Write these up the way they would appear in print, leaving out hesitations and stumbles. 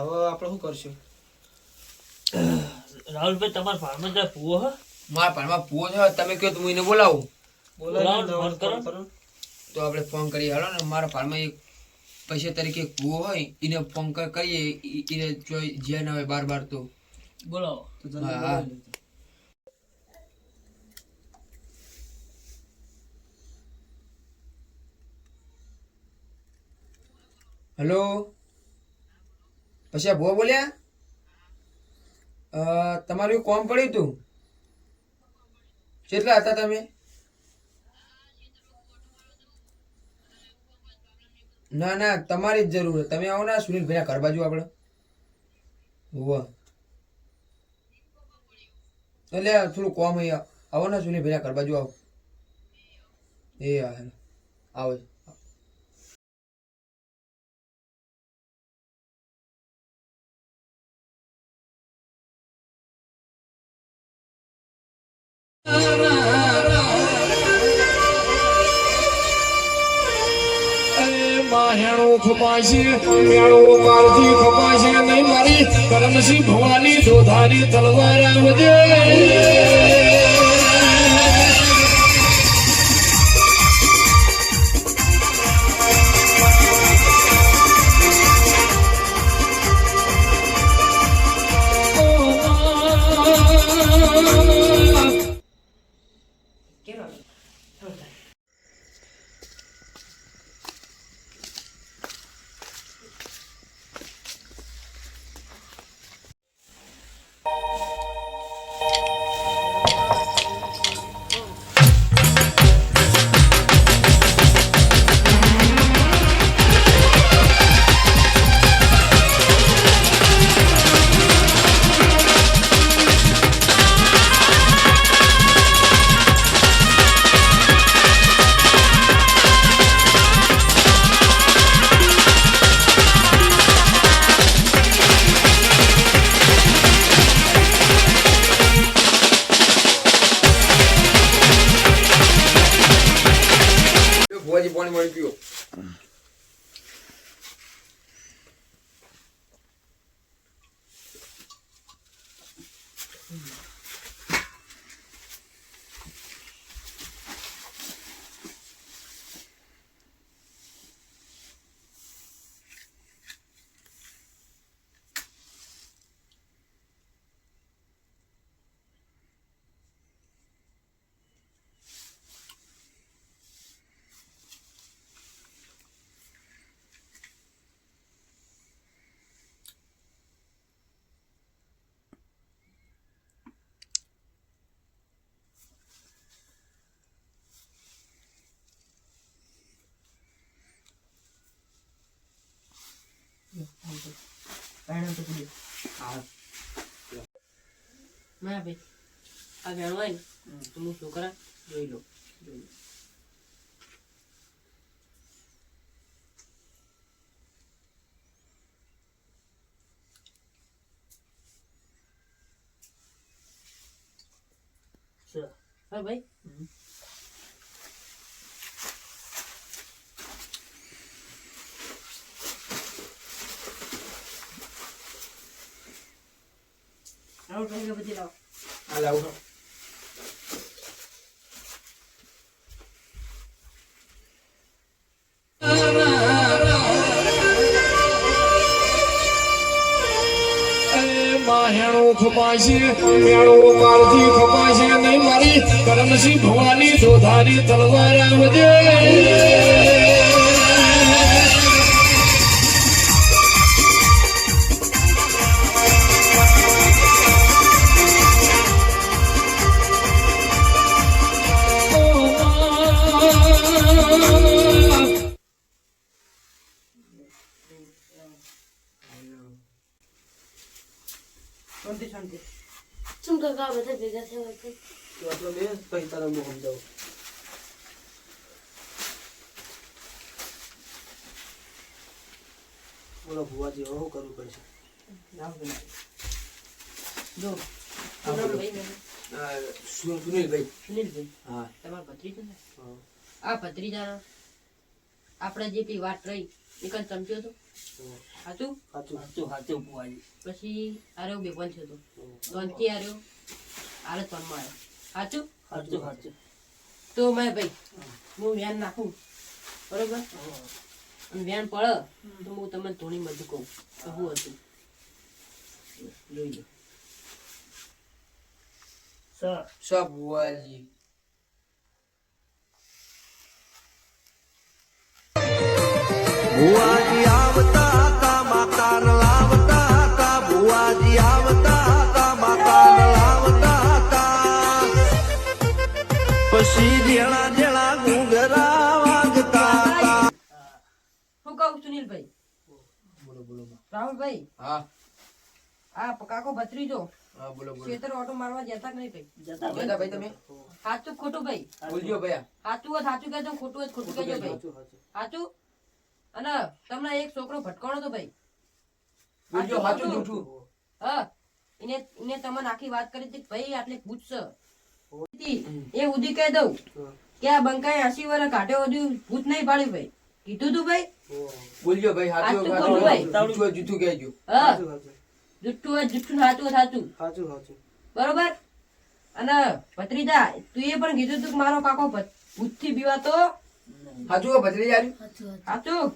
હવે આપણે શું કરશું? રાહુલભાઈ તમારા ફાર્મમાં ત્યાં પૂવો હે? મારા પાનમાં પૂવો છે, તમે કહો તો હું એને બોલાવું. બોલાવો, ફોન કરો. તો આપણે ફોન કરીએ હાલો ને. મારા પાનમાં એક પૈસા તરીકે એક પૂવો હોય એને ફોન કરીએ, એને જ્યાં ના હોય બાર તો બોલાવો. તો જલ્દી હા. બોલાવી લેજો. હેલો, પછી આ ભૂવા બોલ્યા? તમારું એક કોમ પડ્યું હતું, કેટલા હતા તમે? ના ના, તમારી જ જરૂર. તમે આવો ને સુનિલભાઈ ઘર બાજુ આપણે. હોવા એટલે થોડું કોમ અહીંયા આવો ને સુનિલભાઈ ઘર બાજુ આવો. એ હા હેલો, આવો. માહેણું ખપાશે મેળો કાળથી ખપાશે નહીં મારી કરમસી ભવાની ધોધારી તલવાર આવજે ભુવાજી પાણી મળી પીઓ. ના ભાઈ આ વેણ હોય ને તો હું છોકરા જોઈ લો. હા ભાઈ બધી લાવો. આ લાવો. માહેણું ખપાશે મેળો કાળથી ખપાશે નહીં મારી કરમસી ભવાની ધોધારી તલવાર આવજે શાંતિ શાંતિ. શું કાકા બધા ભેગા થયા હોય તો આપણે બે પછી તારા હું સમજાવું. બોલો ભુવાજી, હવે શું કરવું પડશે? જો સુનિલભાઈ. સુનિલભાઈ હા તમારા ભત્રીજો ને હા. આ ભત્રીજાનો આપણે જે પેલી વાત રહી એક જ ચમચો હતો સાચું સાચું પછી આર્યો બેપન છે તો ત્રણથી આર્યો આરે ત્રણમાં આવ્યો સાચું તો મેં ભાઈ હું વ્યાન નાખું બરોબર અને વ્યાન પડે તો હું તમને થોડી બધું કહું કે શું હતું જોઈ લો સબ ભુવાજી ભુવાજી આવતા હતા મકાન લાવતા હતા ભુવાજી આવતા હતા મકાન લાવતા હતા પછી જેણા જેણા ઘૂંઘરા વાગતા હતા શું કહું સુનિલભાઈ બોલો બોલો બા. રાહુલભાઈ હા આ કાકો ભત્રીજો હા બોલો બોલો ખેતર ઓટો મારવા જતા કે નહીં ભાઈ જતા ભાઈ તમે સાચું ખોટું ભાઈ બોલજો ભૈયા સાચું હોય સાચું કહેજો ખોટું હોય ખોટું કહેજો ભાઈ સાચું અને તમને એક છોકરો ભટકાણો તો ભાઈ બોલજો સાચું જૂઠું હા એને તમને આખી વાત કરી હતી કે ભાઈ આટલે પૂછશે એ ઉધી કહી દઉં કે આ બંકાએ 80 વર્ષ કાઢ્યો હજુ ભૂત નહીં પાડ્યું ભાઈ કીધું તું ભાઈ બોલજો ભાઈ સાચું સાચું ખોટું ભાઈ? જૂઠું હોય જૂઠું કહેજો હા જુઠ્ઠું હોય જુઠ્ઠું સાચું હોય સાચું બરોબર અને ભત્રીજા તું એ પણ કીધું તું કે મારો કાકો ભૂતથી બીવાતો સાચું હોય ભત્રીજા સાચું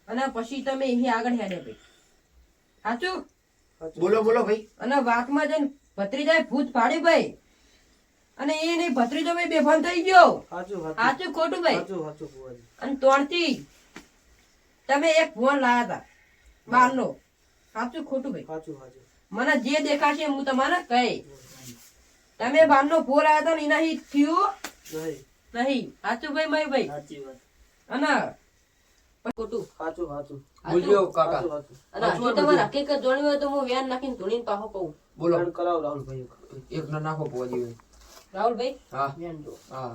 અને પછી તમે અહીં આગળ હેડે ભાઈ સાચું બોલો બોલો ભાઈ અને વાતમાં જઈને ભત્રીજાએ ભૂત પાડ્યું ભાઈ અને એ નહીં ભત્રીજો ભાઈ બેભાન થઈ ગયો સાચું ખોટું ભાઈ અને તોણથી તમે એક ફોન લાયા હતા બહારનો સાચું ખોટું ભાઈ મને જે દેખાશે હું તમારે કહી તમે બહારનો ફોન લાયા હતા ને એનાથી થયું નહીં સાચું ભાઈ મારી ભાઈ અને ખોટું બોલજો કાકા અને હજુ તમારે હકીકત જાણવી હોય તો હું વ્યાન નાખીને ધોળીને પાછો કહું બોલો કરાવ રાહુલભાઈ એક ના નાખો ભુવાજી રાહુલભાઈ હા વ્યાન જો હા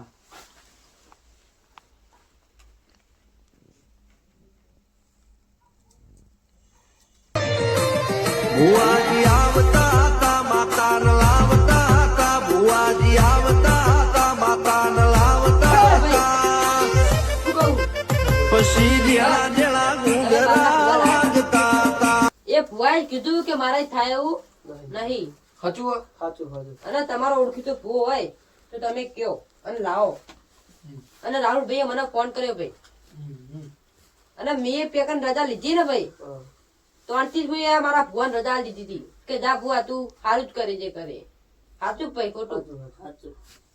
ભુવાજી આવતા હતા મકાન લાવતા હતા ભુવાજી આવતા હતા મકાન લાવતા હતા શું કહું પછી જેણા જેણા ઘૂંઘરા વાગતા હતા એ ભુવાએ કીધું કે મારે થાય એવું નહીં સાચું હોય અને તમારો ઓળખીતો ભૂવો હોય તો તમે કયો અને લાવો અને રાહુલભાઈએ મને ફોન કર્યો ભાઈ અને મેં પેકન રજા લીધી ને ભાઈ તો આનથી જ મેં મારા ભુવાને રજા લીધી હતી કે જા ભુવા તું સારું જ કરે જે કરે સાચું ભાઈ ખોટું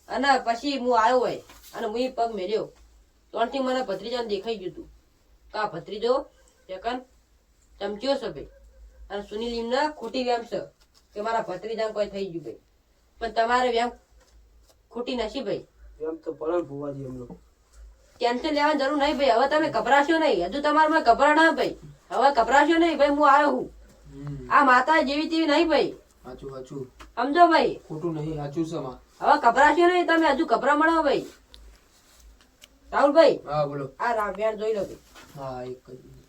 અને પછી હું આવ્યો હોય અને હું પગ મેલ્યો તો આનથી મને ભત્રીજાને દેખાઈ ગયું હતું કા ભત્રીજો પેકન ચમચ્યો છે ભાઈ અને સુનિલ એમને ખોટી વ્યામ છે કે મારા ભત્રીજાને કોઈ થઈ ગયું ભાઈ પણ તમારે વ્યામ ખોટી નથી ભાઈ ટેન્શન લેવાની જરૂર નહીં ભાઈ હવે તમે ગભરાશો નહીં હજુ તમારે ગભરાણા ભાઈ હવે ગભરાશો નહીં ભાઈ હું આવ્યો હું આ માતા જેવી તેવી નહીં ભાઈ સાચું સમજો ભાઈ ખોટું નહીં સાચું છે માં હવે ગભરાશો નહીં તમે હજુ ગભરામણો ભાઈ રાહુલભાઈ હા બોલો આ વ્યાણ જોઈ લો ભાઈ હા એક જ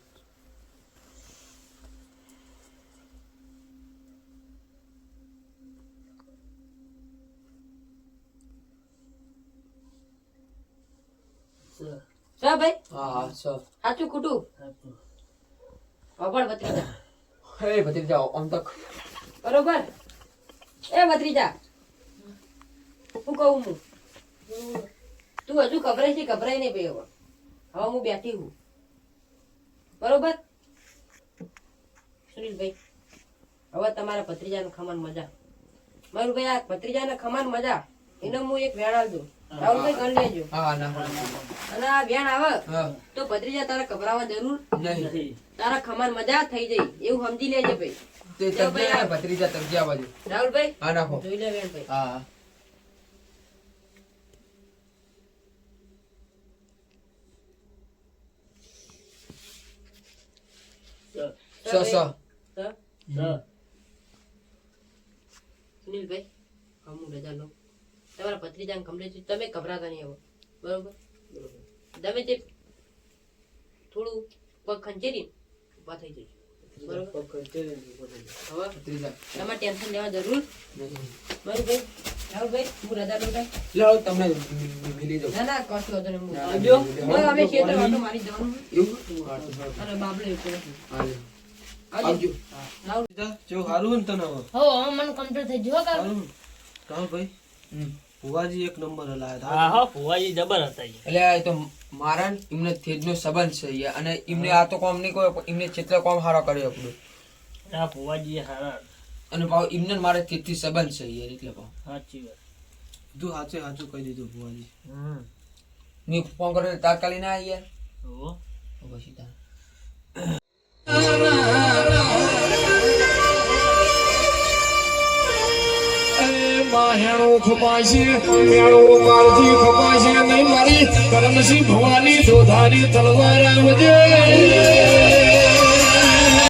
છે ભાઈ હા હા સર સાચું ખોટું અભણ ભત્રીજા હે ભત્રીજા આમ તક બરોબર એ ભત્રીજા શું કહું હું તું હજુ ગભરાય છે ગભરાય નહીં ભાઈ હવે હું બેઠી હું બરોબર સુનિલભાઈ હવે તમારા ભત્રીજાને ખમાન મજા મારું ભાઈ આ ભત્રીજાને ખમાન મજા એને હું એક વેણ આલ દઉં રાહુલભાઈ કરી લેજો હા ના અને આ વેણ આવે હા તો ભત્રીજા તારે ગભરાવા જરૂર નહીં તારા ખમાન મજા થઈ જાય એવું સમજી લેજે ભાઈ તે તગજ્યા ભત્રીજા તગજ્યા બાજુ રાહુલભાઈ હા નાખો જોઈ લે વેણ ભાઈ હા સુનિલભાઈ હું રજા લઉં તમારા ભત્રીજાને કમરે છે તમે ગભરાતા નહીં હવે બરોબર તમે તે થોડું પગ ખંચેરી ઉભા થઈ જજો બરોબર હવે ત્રીજા તમારે ટેન્શન લેવા જરૂર બરોબર ભાઈ રાહુલભાઈ હું રજા લઉં ભાઈ લે હવે તમને મિલી જાઉં ના ના કશું વાંધો નહીં હું આવજો. હવે અમે ખેતર વાટો મારી જવાનું એવું અને બાબલો ઉપર હાલે. આવજો આવજો રાહુલ જો હારું ને તને હવે હો હવે મને કમ્પ્લીટ થઈ ગયો કાકા હારું રાહુલભાઈ ભુવાજી એક નંબર હલાયા હા હા ફુવાજી જબર હતા ઈ. એટલે આ તો મારા ને એમને થેજનો સંબંધ છે યાર. અને એમને આ તો કોમ નહીં કોઈ એમને ચેટલો કોમ હારો કર્યો આપણો આ ફુવાજી હારા અને પાછો એમને ને મારે તેથી સંબંધ છે યાર એટલે પાછો સાચી વાત તું સાચે સાચું કહી દીધું ભુવાજી મેં ફોન કર્યો તાત્કાલિક ના આવી યાર ઓહો. તો પછી તાર માહેણું ખપાશે મેળું કાળજી ખપાશે નહીં મારી કરમસી ભવાની દોધારી તલવાર આવજે